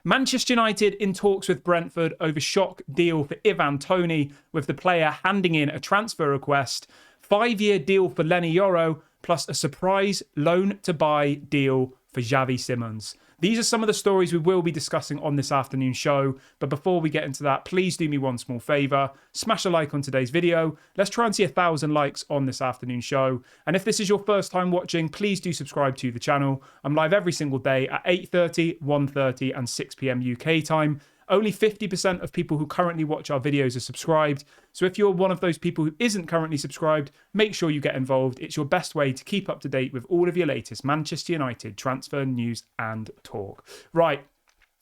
Manchester United in talks with Brentford over shock deal for Ivan Toney, with the player handing in a transfer request. 5-year deal for Leny Yoro, plus a surprise loan to buy deal for Xavi Simons. These are some of the stories we will be discussing on this afternoon show. But before we get into that, please do me one small favour. Smash a like on today's video. Let's try and see 1,000 likes on this afternoon show. And if this is your first time watching, please do subscribe to the channel. I'm live every single day at 8:30, 1:30 and 6 p.m. UK time. Only 50% of people who currently watch our videos are subscribed. So if you're one of those people who isn't currently subscribed, make sure you get involved. It's your best way to keep up to date with all of your latest Manchester United transfer news and talk. Right,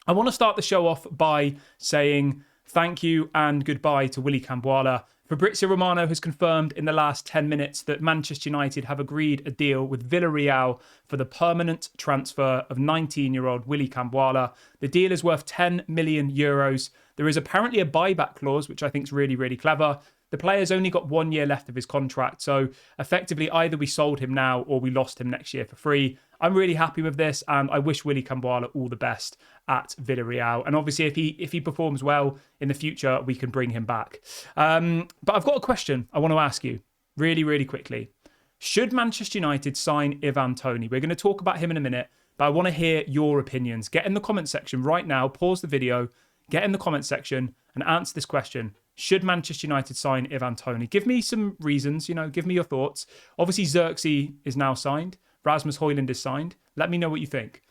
I want to start the show off by saying thank you and goodbye to Willy Camboire. Fabrizio Romano has confirmed in the last 10 minutes that Manchester United have agreed a deal with Villarreal for the permanent transfer of 19-year-old Willy Camboire. The deal is worth 10 million euros. There is apparently a buyback clause, which I think is really, really clever. The player's only got 1 year left of his contract, so effectively either we sold him now or we lost him next year for free. I'm really happy with this, and I wish Willy Camboire all the best at Villarreal. And obviously, if he performs well in the future, we can bring him back. But I've got a question I want to ask you really, really quickly. Should Manchester United sign Ivan Toney? We're going to talk about him in a minute, but I want to hear your opinions. Get in the comment section right now, pause the video, get in the comment section and answer this question. Should Manchester United sign Ivan Toney? Give me some reasons, give me your thoughts. Obviously, Xerxes is now signed. Rasmus Højlund is signed. Let me know what you think.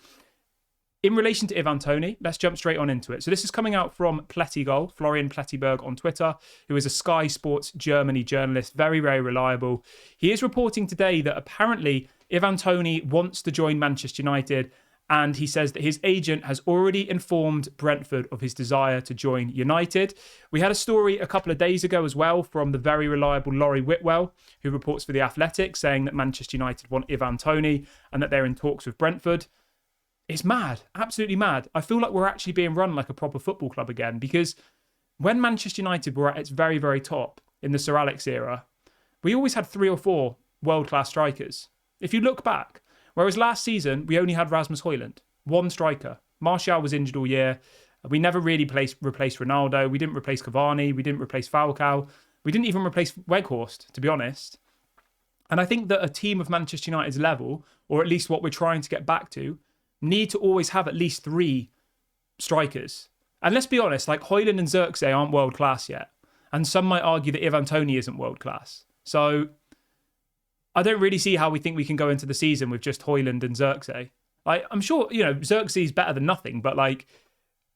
In relation to Ivan Toney, let's jump straight on into it. So this is coming out from Plettigol, Florian Plettiberg on Twitter, who is a Sky Sports Germany journalist, very, very reliable. He is reporting today that apparently Ivan Toney wants to join Manchester United, and he says that his agent has already informed Brentford of his desire to join United. We had a story a couple of days ago as well from the very reliable Laurie Whitwell, who reports for The Athletic, saying that Manchester United want Ivan Toney and that they're in talks with Brentford. It's mad, absolutely mad. I feel like we're actually being run like a proper football club again, because when Manchester United were at its very, very top in the Sir Alex era, we always had 3 or 4 world-class strikers. If you look back, whereas last season, we only had Rasmus Højlund, 1 striker. Martial was injured all year. We never really replaced Ronaldo. We didn't replace Cavani. We didn't replace Falcao. We didn't even replace Weghorst, to be honest. And I think that a team of Manchester United's level, or at least what we're trying to get back to, need to always have at least 3 strikers. And let's be honest, like Højlund and Xerxes aren't world-class yet. And some might argue that Ivan Toney isn't world-class. So I don't really see how we think we can go into the season with just Højlund and Xerxes. I'm sure, Xerxes is better than nothing, but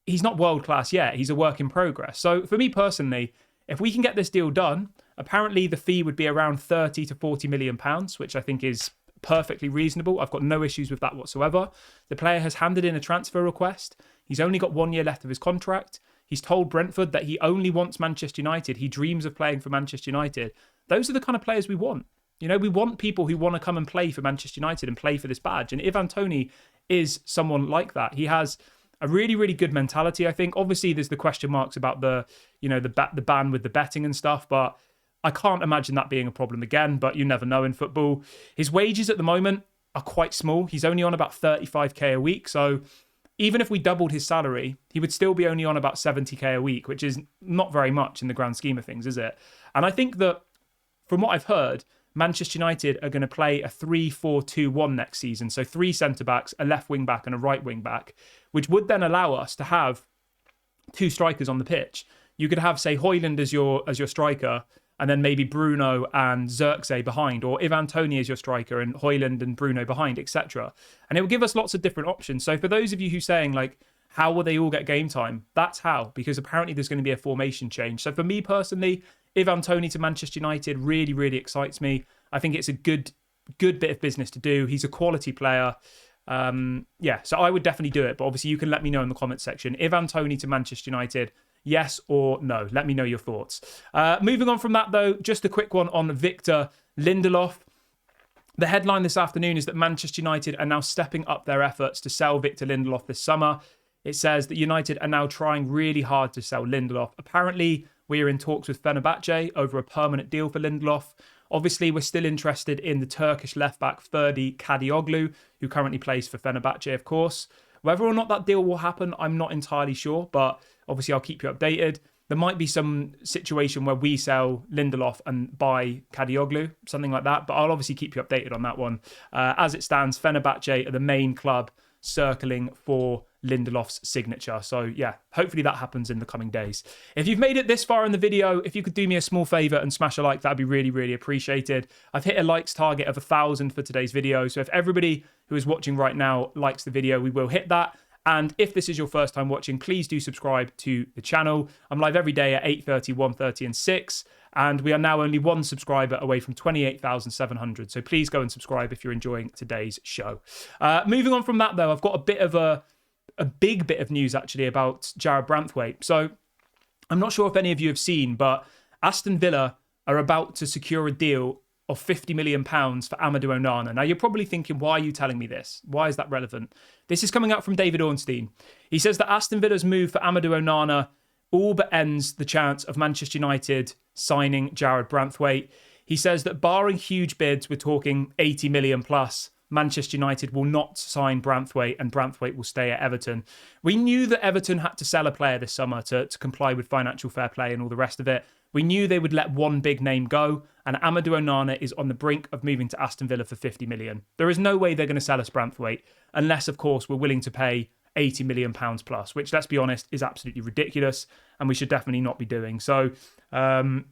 he's not world-class yet. He's a work in progress. So for me personally, if we can get this deal done, apparently the fee would be around 30 to 40 million pounds, which I think is perfectly reasonable. I've got no issues with that whatsoever. The player has handed in a transfer request. He's only got 1 year left of his contract. He's told Brentford that he only wants Manchester United. He dreams of playing for Manchester United. Those are the kind of players we want. We want people who want to come and play for Manchester United and play for this badge. And Ivan Toney is someone like that. He has a really, really good mentality, I think. Obviously, there's the question marks about the ban with the betting and stuff, but I can't imagine that being a problem again, but you never know in football. His wages at the moment are quite small. He's only on about 35k a week. So even if we doubled his salary, he would still be only on about 70k a week, which is not very much in the grand scheme of things, is it? And I think that from what I've heard, Manchester United are going to play a 3-4-2-1 next season. So 3 centre-backs, a left wing-back and a right wing-back, which would then allow us to have 2 strikers on the pitch. You could have, say, Højlund as your striker, and then maybe Bruno and Xerxes behind, or Ivan Toney as your striker and Højlund and Bruno behind, etc. And it will give us lots of different options. So for those of you who are saying, how will they all get game time? That's how, because apparently there's going to be a formation change. So for me personally, Ivan Toney to Manchester United really, really excites me. I think it's a good bit of business to do. He's a quality player. So I would definitely do it. But obviously you can let me know in the comment section. Ivan Toney to Manchester United, yes or no? Let me know your thoughts. Moving on from that, though, just a quick one on Victor Lindelof. The headline this afternoon is that Manchester United are now stepping up their efforts to sell Victor Lindelof this summer. It says that United are now trying really hard to sell Lindelof. Apparently, we are in talks with Fenerbahce over a permanent deal for Lindelof. Obviously, we're still interested in the Turkish left-back Ferdi Kadioglu, who currently plays for Fenerbahce, of course. Whether or not that deal will happen, I'm not entirely sure, but obviously I'll keep you updated. There might be some situation where we sell Lindelof and buy Kadioglu, something like that, but I'll obviously keep you updated on that one. As it stands, Fenerbahce are the main club circling for Lindelof's signature. So yeah, hopefully that happens in the coming days. If you've made it this far in the video, if you could do me a small favor and smash a like, that'd be really, really appreciated. I've hit a likes target of 1,000 for today's video. So if everybody who is watching right now likes the video, we will hit that. And if this is your first time watching, please do subscribe to the channel. I'm live every day at 8:30, 1:30 and 6. And we are now only one subscriber away from 28,700. So please go and subscribe if you're enjoying today's show. Moving on from that, though, I've got a bit of a big bit of news, actually, about Jarrad Branthwaite. So I'm not sure if any of you have seen, but Aston Villa are about to secure a deal of £50 million for Amadou Onana. Now, you're probably thinking, why are you telling me this? Why is that relevant? This is coming out from David Ornstein. He says that Aston Villa's move for Amadou Onana all but ends the chance of Manchester United signing Jarrad Branthwaite. He says that barring huge bids, we're talking 80 million plus, Manchester United will not sign Branthwaite and Branthwaite will stay at Everton. We knew that Everton had to sell a player this summer to comply with financial fair play and all the rest of it. We knew they would let one big name go, and Amadou Onana is on the brink of moving to Aston Villa for 50 million. There is no way they're going to sell us Branthwaite, unless, of course, we're willing to pay 80 million pounds plus, which, let's be honest, is absolutely ridiculous, and we should definitely not be doing. So, Jarrad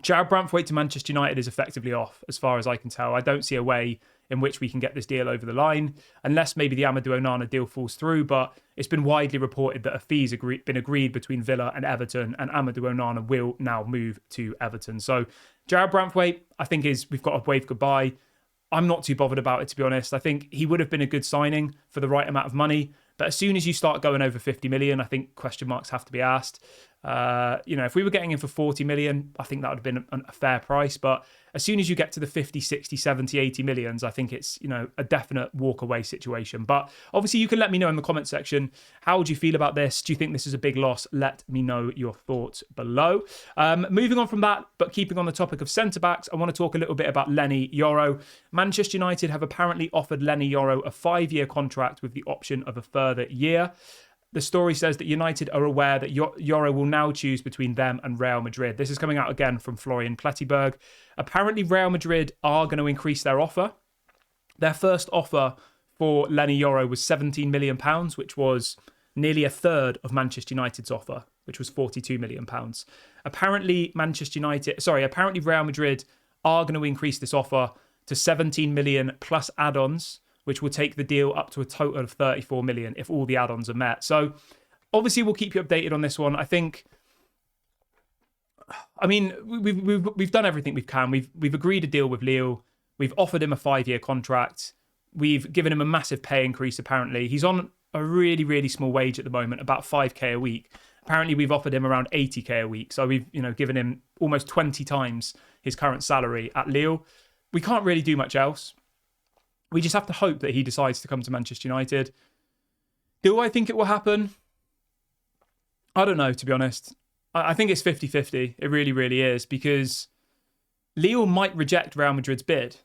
Branthwaite to Manchester United is effectively off, as far as I can tell. I don't see a way in which we can get this deal over the line, unless maybe the Amadou Onana deal falls through, but it's been widely reported that a fee's been agreed between Villa and Everton, and Amadou Onana will now move to Everton. So Jarrad Branthwaite, I think we've got to wave goodbye. I'm not too bothered about it, to be honest. I think he would have been a good signing for the right amount of money, but as soon as you start going over 50 million, I think question marks have to be asked. If we were getting him for 40 million, I think that would have been a fair price. But as soon as you get to the 50, 60, 70, 80 millions, I think it's, a definite walk away situation. But obviously you can let me know in the comment section, how would you feel about this? Do you think this is a big loss? Let me know your thoughts below. Moving on from that, but keeping on the topic of centre-backs, I want to talk a little bit about Leny Yoro. Manchester United have apparently offered Leny Yoro a 5-year contract with the option of a further year. The story says that United are aware that Yoro will now choose between them and Real Madrid. This is coming out again from Florian Plettenberg. Apparently, Real Madrid are going to increase their offer. Their first offer for Leny Yoro was £17 million, which was nearly a third of Manchester United's offer, which was £42 million. Apparently, Real Madrid are going to increase this offer to 17 million plus add-ons, which will take the deal up to a total of 34 million if all the add-ons are met. So obviously we'll keep you updated on this one. We've done everything we can. We've agreed a deal with Lille. We've offered him a 5-year contract. We've given him a massive pay increase, apparently. He's on a really, really small wage at the moment, about 5k a week. Apparently we've offered him around 80k a week. So we've, given him almost 20 times his current salary at Lille. We can't really do much else. We just have to hope that he decides to come to Manchester United. Do I think it will happen? I don't know, to be honest. I think it's 50-50. It really, really is, because Lille might reject Real Madrid's bid.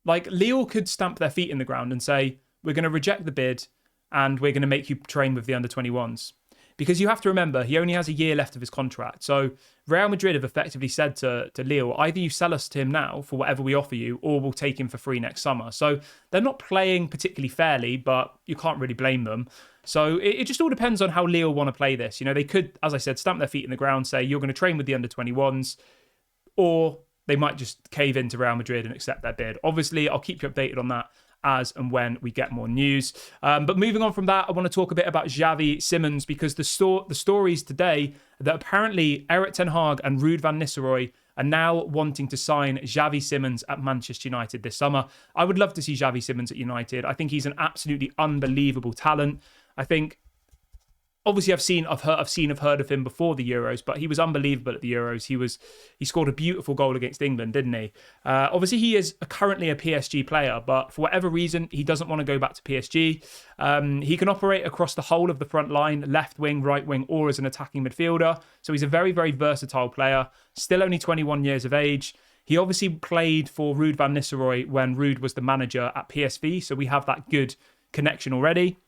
Like, Lille could stamp their feet in the ground and say, we're going to reject the bid and we're going to make you train with the under-21s. Because you have to remember, he only has a year left of his contract. So Real Madrid have effectively said to Lille, either you sell us to him now for whatever we offer you, or we'll take him for free next summer. So they're not playing particularly fairly, but you can't really blame them. So it just all depends on how Lille want to play this. They could, as I said, stamp their feet in the ground, say, you're going to train with the under-21s, or they might just cave into Real Madrid and accept their bid. Obviously, I'll keep you updated on that as and when we get more news. But moving on from that, I want to talk a bit about Xavi Simons, because the stories today that apparently Erik ten Hag and Ruud van Nistelrooy are now wanting to sign Xavi Simons at Manchester United this summer. I would love to see Xavi Simons at United. I think he's an absolutely unbelievable talent. I think, obviously, I've heard of him before the Euros, but he was unbelievable at the Euros. He scored a beautiful goal against England, didn't he? Obviously, he is currently a PSG player, but for whatever reason, he doesn't want to go back to PSG. He can operate across the whole of the front line, left wing, right wing, or as an attacking midfielder. So he's a very, very versatile player. Still only 21 years of age. He obviously played for Ruud van Nistelrooy when Ruud was the manager at PSV, so we have that good connection already.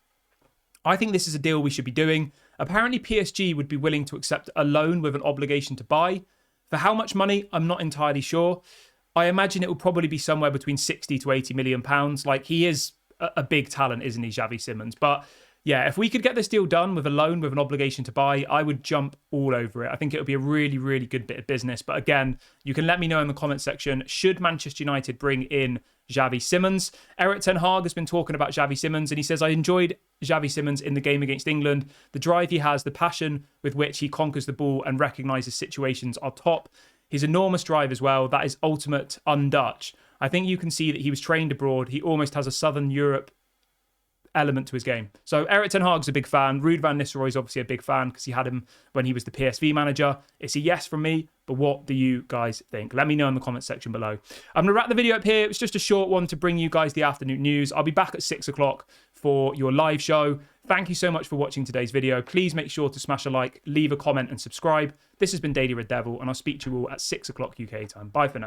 I think this is a deal we should be doing. Apparently, PSG would be willing to accept a loan with an obligation to buy. For how much money, I'm not entirely sure. I imagine it will probably be somewhere between 60 to 80 million pounds. Like, he is a big talent, isn't he, Xavi Simons? But yeah, if we could get this deal done with a loan with an obligation to buy, I would jump all over it. I think it would be a really, really good bit of business. But again, you can let me know in the comment section, should Manchester United bring in Xavi Simons? Eric Ten Hag has been talking about Xavi Simons, and he says, I enjoyed Xavi Simons in the game against England. The drive he has, the passion with which he conquers the ball and recognises situations are top. His enormous drive as well, that is ultimate un-Dutch. I think you can see that he was trained abroad. He almost has a Southern Europe element to his game. So Eric Ten Hag's a big fan. Ruud van Nistelrooy's obviously a big fan because he had him when he was the PSV manager. It's a yes from me, but what do you guys think? Let me know in the comment section below. I'm going to wrap the video up here. It was just a short one to bring you guys the afternoon news. I'll be back at 6 o'clock for your live show. Thank you so much for watching today's video. Please make sure to smash a like, leave a comment and subscribe. This has been Daily Red Devil, and I'll speak to you all at 6 o'clock UK time. Bye for now.